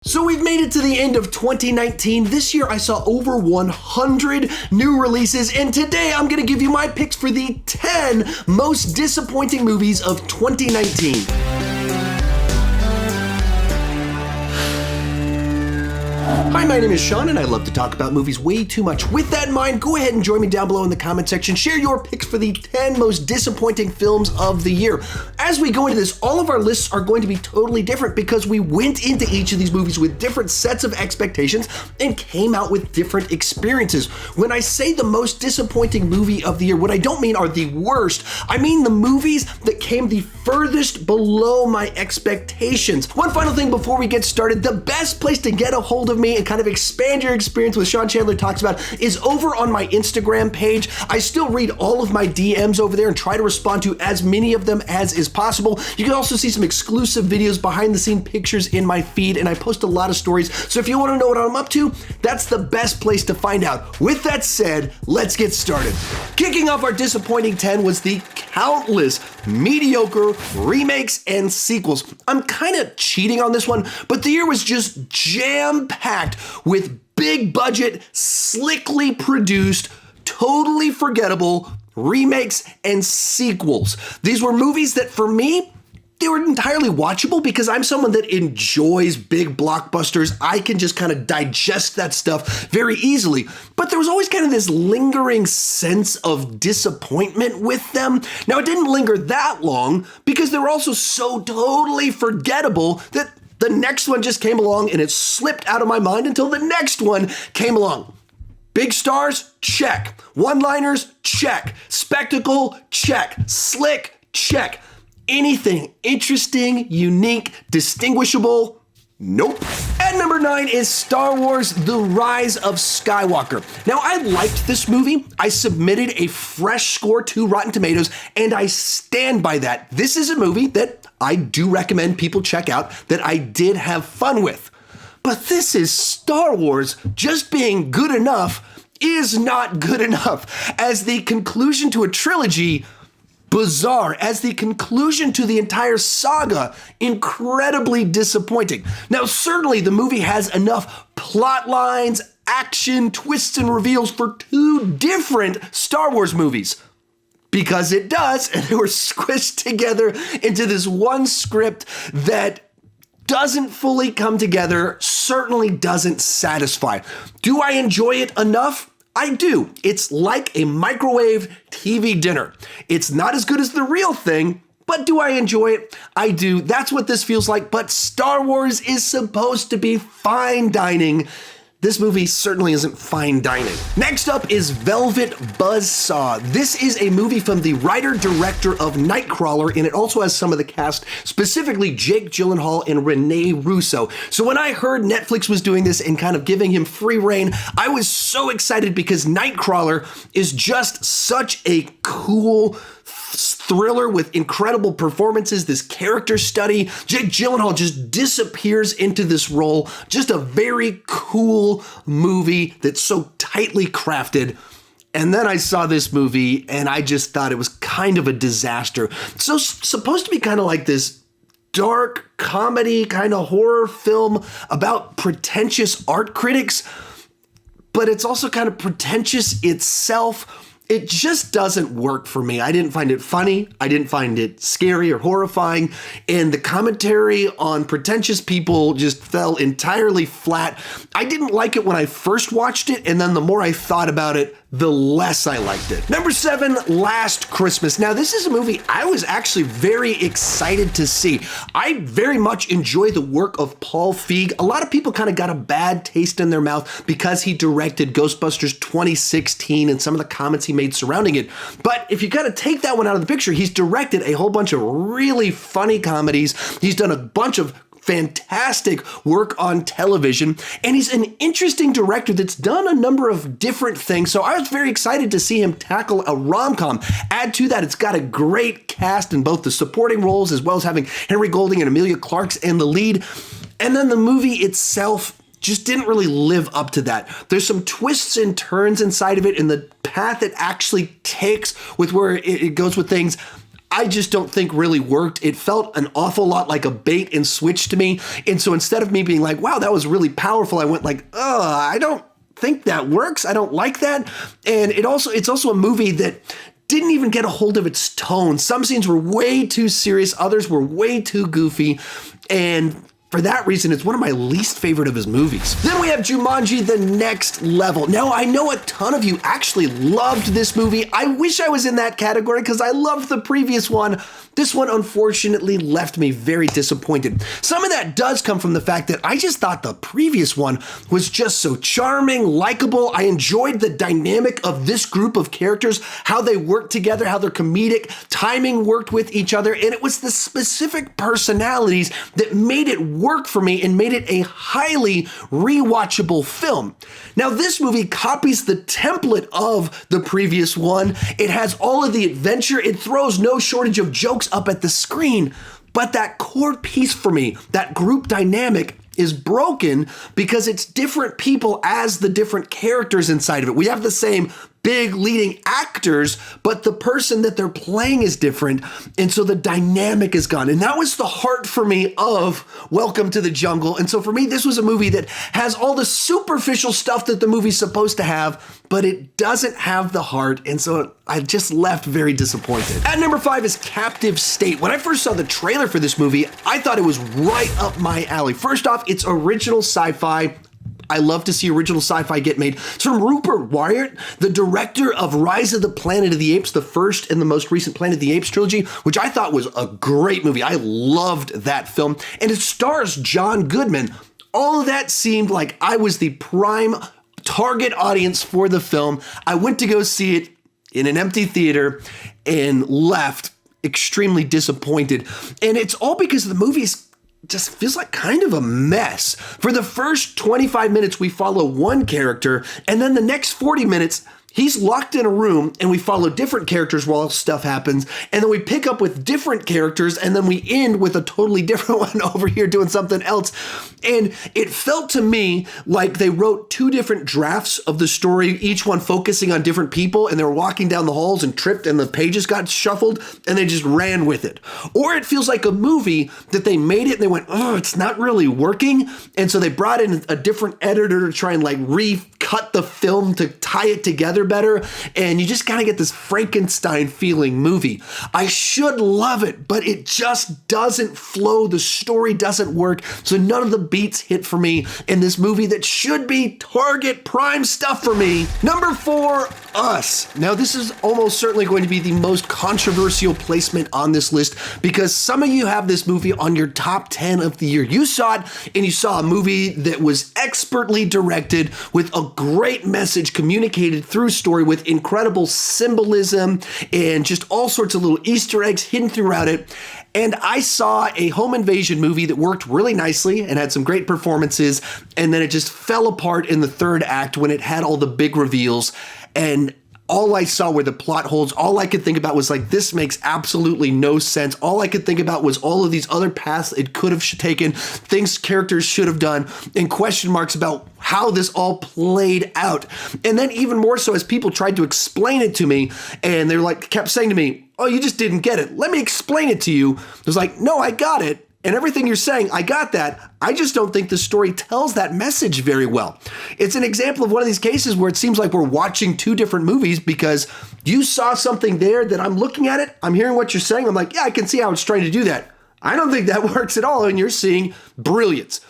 So we've made it to the end of 2019. This year I saw over 100 new releases, and today I'm gonna give you my picks for the 10 most disappointing movies of 2019. Hi, my name is Sean, and I love to talk about movies way too much. With that in mind, go ahead and join me down below in the comment section. Share your picks for the 10 most disappointing films of the year. As we go into this, all of our lists are going to be totally different because we went into each of these movies with different sets of expectations and came out with different experiences. When I say the most disappointing movie of the year, what I don't mean are the worst. I mean the movies that came the furthest below my expectations. One final thing before we get started, the best place to get a hold of me and kind of expand your experience with Sean Chandler Talks About is over on my Instagram page. I still read all of my DMs over there and try to respond to as many of them as is possible. You can also see some exclusive videos, behind the scene pictures in my feed, and I post a lot of stories. So if you want to know what I'm up to, that's the best place to find out. With that said, let's get started. Kicking off our disappointing 10 was the countless mediocre remakes and sequels. I'm kind of cheating on this one, but the year was just jam-packed with big budget, slickly produced, totally forgettable remakes and sequels. These were movies that for me, they were entirely watchable because I'm someone that enjoys big blockbusters. I can just kind of digest that stuff very easily. But there was always kind of this lingering sense of disappointment with them. Now, it didn't linger that long because they were also so totally forgettable that the next one just came along and it slipped out of my mind until the next one came along. Big stars? Check. One-liners? Check. Spectacle? Check. Slick? Check. Anything interesting, unique, distinguishable? Nope. At number 9 is Star Wars: The Rise of Skywalker. Now, I liked this movie. I submitted a fresh score to Rotten Tomatoes, and I stand by that. This is a movie that I do recommend people check out, that I did have fun with. But this is Star Wars. Just being good enough is not good enough. As the conclusion to a trilogy, bizarre. As the conclusion to the entire saga, incredibly disappointing. Now, certainly the movie has enough plot lines, action, twists, and reveals for 2 different Star Wars movies. Because it does, and they were squished together into this one script that doesn't fully come together, certainly doesn't satisfy. Do I enjoy it enough? I do. It's like a microwave TV dinner. It's not as good as the real thing, but do I enjoy it? I do. That's what this feels like, but Star Wars is supposed to be fine dining. This movie certainly isn't fine dining. Next up is Velvet Buzzsaw. This is a movie from the writer-director of Nightcrawler, and it also has some of the cast, specifically Jake Gyllenhaal and Rene Russo. So when I heard Netflix was doing this and kind of giving him free reign, I was so excited because Nightcrawler is just such a cool thriller with incredible performances, this character study. Jake Gyllenhaal just disappears into this role. Just a very cool movie that's so tightly crafted. And then I saw this movie and I just thought it was kind of a disaster. So supposed to be kind of like this dark comedy, kind of horror film about pretentious art critics, but it's also kind of pretentious itself. It just doesn't work for me. I didn't find it funny. I didn't find it scary or horrifying. And the commentary on pretentious people just fell entirely flat. I didn't like it when I first watched it, and then the more I thought about it, the less I liked it. Number 7, Last Christmas. Now, this is a movie I was actually very excited to see. I very much enjoy the work of Paul Feig. A lot of people kind of got a bad taste in their mouth because he directed Ghostbusters 2016 and some of the comments he made surrounding it. But if you kind of take that one out of the picture, he's directed a whole bunch of really funny comedies. He's done a bunch of fantastic work on television, and he's an interesting director that's done a number of different things. So I was very excited to see him tackle a rom-com. Add to that, it's got a great cast in both the supporting roles as well as having Henry Golding and Emilia Clarke in the lead. And then the movie itself just didn't really live up to that. There's some twists and turns inside of it, and the path it actually takes with where it goes with things, I just don't think really worked. It felt an awful lot like a bait and switch to me. And so instead of me being like, wow, that was really powerful, I went like, I don't think that works. I don't like that. And it's also a movie that didn't even get a hold of its tone. Some scenes were way too serious. Others were way too goofy. And for that reason, it's one of my least favorite of his movies. Then we have Jumanji: The Next Level. Now, I know a ton of you actually loved this movie. I wish I was in that category because I loved the previous one. This one, unfortunately, left me very disappointed. Some of that does come from the fact that I just thought the previous one was just so charming, likable. I enjoyed the dynamic of this group of characters, how they worked together, how their comedic timing worked with each other, and it was the specific personalities that made it work for me and made it a highly rewatchable film. Now, this movie copies the template of the previous one. It has all of the adventure. It throws no shortage of jokes up at the screen, but that core piece for me, that group dynamic, is broken because it's different people as the different characters inside of it. We have the same big leading actors, but the person that they're playing is different, and so the dynamic is gone. And that was the heart for me of Welcome to the Jungle. And so for me, this was a movie that has all the superficial stuff that the movie's supposed to have, but it doesn't have the heart, and so I just left very disappointed. At number 5 is Captive State. When I first saw the trailer for this movie, I thought it was right up my alley. First off, it's original sci-fi. I love to see original sci-fi get made. It's from Rupert Wyatt, the director of Rise of the Planet of the Apes, the first and the most recent Planet of the Apes trilogy, which I thought was a great movie. I loved that film. And it stars John Goodman. All of that seemed like I was the prime target audience for the film. I went to go see it in an empty theater and left extremely disappointed. And it's all because the movie's just feels like kind of a mess. For the first 25 minutes, we follow one character, and then the next 40 minutes, he's locked in a room and we follow different characters while stuff happens. And then we pick up with different characters and then we end with a totally different one over here doing something else. And it felt to me like they wrote 2 different drafts of the story, each one focusing on different people, and they were walking down the halls and tripped and the pages got shuffled and they just ran with it. Or it feels like a movie that they made it and they went, oh, it's not really working. And so they brought in a different editor to try and like recut the film to tie it together better, and you just kind of get this Frankenstein feeling movie. I should love it, but it just doesn't flow. The story doesn't work, so none of the beats hit for me in this movie that should be target prime stuff for me. Number 4, Us. Now, this is almost certainly going to be the most controversial placement on this list because some of you have this movie on your top 10 of the year. You saw it, and you saw a movie that was expertly directed with a great message communicated through story with incredible symbolism and just all sorts of little Easter eggs hidden throughout it. And I saw a home invasion movie that worked really nicely and had some great performances, and then it just fell apart in the third act when it had all the big reveals. And all I saw were the plot holes. All I could think about was like, this makes absolutely no sense. All I could think about was all of these other paths it could have taken, things characters should have done, and question marks about how this all played out. And then even more so as people tried to explain it to me, and they were like, kept saying to me, oh, you just didn't get it. Let me explain it to you. I was like, no, I got it. And everything you're saying, I got that. I just don't think the story tells that message very well. It's an example of one of these cases where it seems like we're watching 2 different movies because you saw something there that I'm looking at it, I'm hearing what you're saying, I'm like, yeah, I can see how it's trying to do that. I don't think that works at all, and you're seeing brilliance.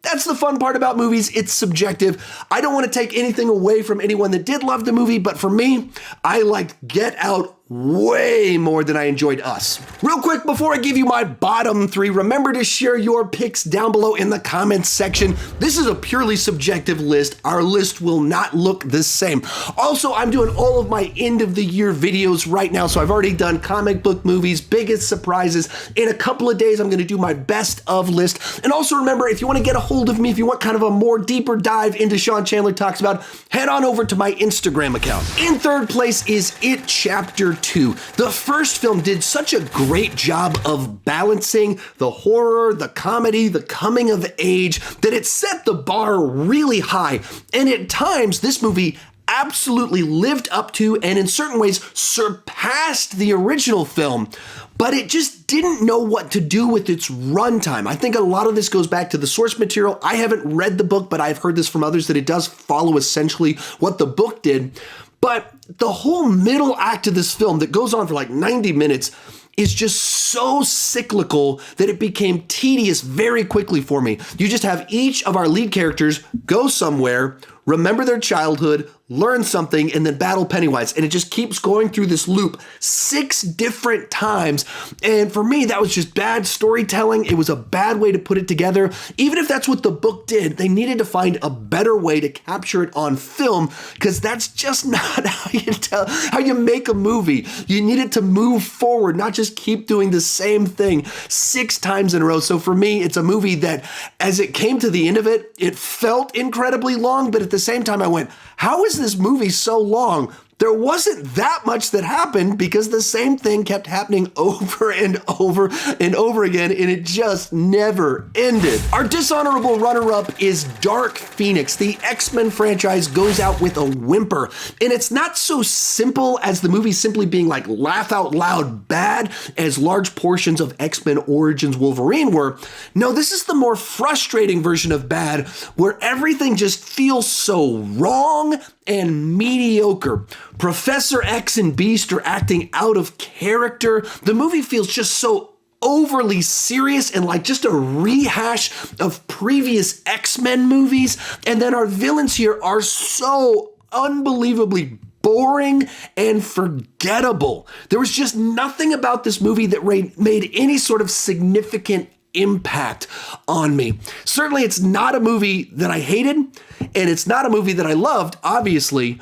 That's the fun part about movies. It's subjective. I don't want to take anything away from anyone that did love the movie, but for me, I liked Get Out way more than I enjoyed Us. Real quick, before I give you my bottom 3, remember to share your picks down below in the comments section. This is a purely subjective list. Our list will not look the same. Also, I'm doing all of my end of the year videos right now, so I've already done comic book movies, biggest surprises. In a couple of days, I'm going to do my best of list. And also remember, if you want to get a hold of me, if you want kind of a more deeper dive into Sean Chandler Talks About, head on over to my Instagram account. In third place is It Chapter 2. The first film did such a great job of balancing the horror, the comedy, the coming of age, that it set the bar really high. And at times, this movie absolutely lived up to and in certain ways surpassed the original film, but it just didn't know what to do with its runtime. I think a lot of this goes back to the source material. I haven't read the book, but I've heard this from others that it does follow essentially what the book did. But the whole middle act of this film that goes on for like 90 minutes is just so cyclical that it became tedious very quickly for me. You just have each of our lead characters go somewhere, remember their childhood, learn something, and then battle Pennywise. And it just keeps going through this loop 6 different times. And for me, that was just bad storytelling. It was a bad way to put it together. Even if that's what the book did, they needed to find a better way to capture it on film, because that's just not how you make a movie. You need it to move forward, not just keep doing the same thing 6 times in a row. So for me, it's a movie that, as it came to the end of it, it felt incredibly long, but at the same time I went, how is this movie so long? There wasn't that much that happened because the same thing kept happening over and over and over again, and it just never ended. Our dishonorable runner-up is Dark Phoenix. The X-Men franchise goes out with a whimper, and it's not so simple as the movie simply being like laugh out loud bad as large portions of X-Men Origins Wolverine were. No, this is the more frustrating version of bad, where everything just feels so wrong and mediocre. Professor X and Beast are acting out of character. The movie feels just so overly serious and like just a rehash of previous X-Men movies. And then our villains here are so unbelievably boring and forgettable. There was just nothing about this movie that made any sort of significant impact on me. Certainly, it's not a movie that I hated, and it's not a movie that I loved, obviously,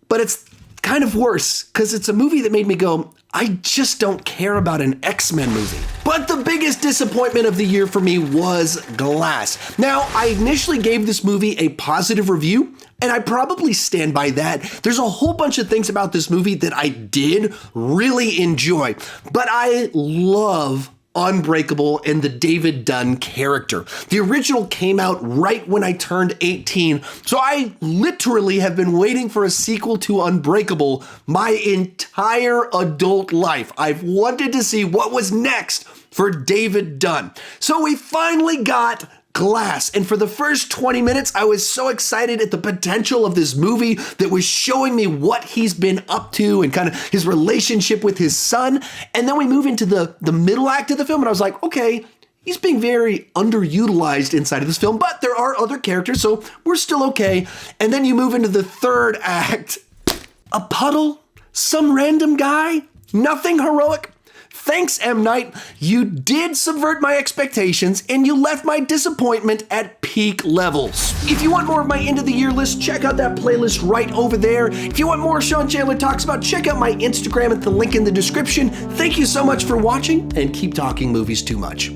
but it's kind of worse because it's a movie that made me go, I just don't care about an X-Men movie. But the biggest disappointment of the year for me was Glass. Now, I initially gave this movie a positive review, and I probably stand by that. There's a whole bunch of things about this movie that I did really enjoy, but I love Unbreakable and the David Dunn character. The original came out right when I turned 18, so I literally have been waiting for a sequel to Unbreakable my entire adult life. I've wanted to see what was next for David Dunn. So we finally got Glass, and for the first 20 minutes, I was so excited at the potential of this movie that was showing me what he's been up to and kind of his relationship with his son. And then we move into the middle act of the film, and I was like, okay, he's being very underutilized inside of this film, but there are other characters, so we're still okay. And then you move into the third act. A puddle? Some random guy? Nothing heroic? Thanks, M. Night. You did subvert my expectations, and you left my disappointment at peak levels. If you want more of my end of the year list, check out that playlist right over there. If you want more Sean Chandler Talks About, check out my Instagram at the link in the description. Thank you so much for watching, and keep talking movies too much.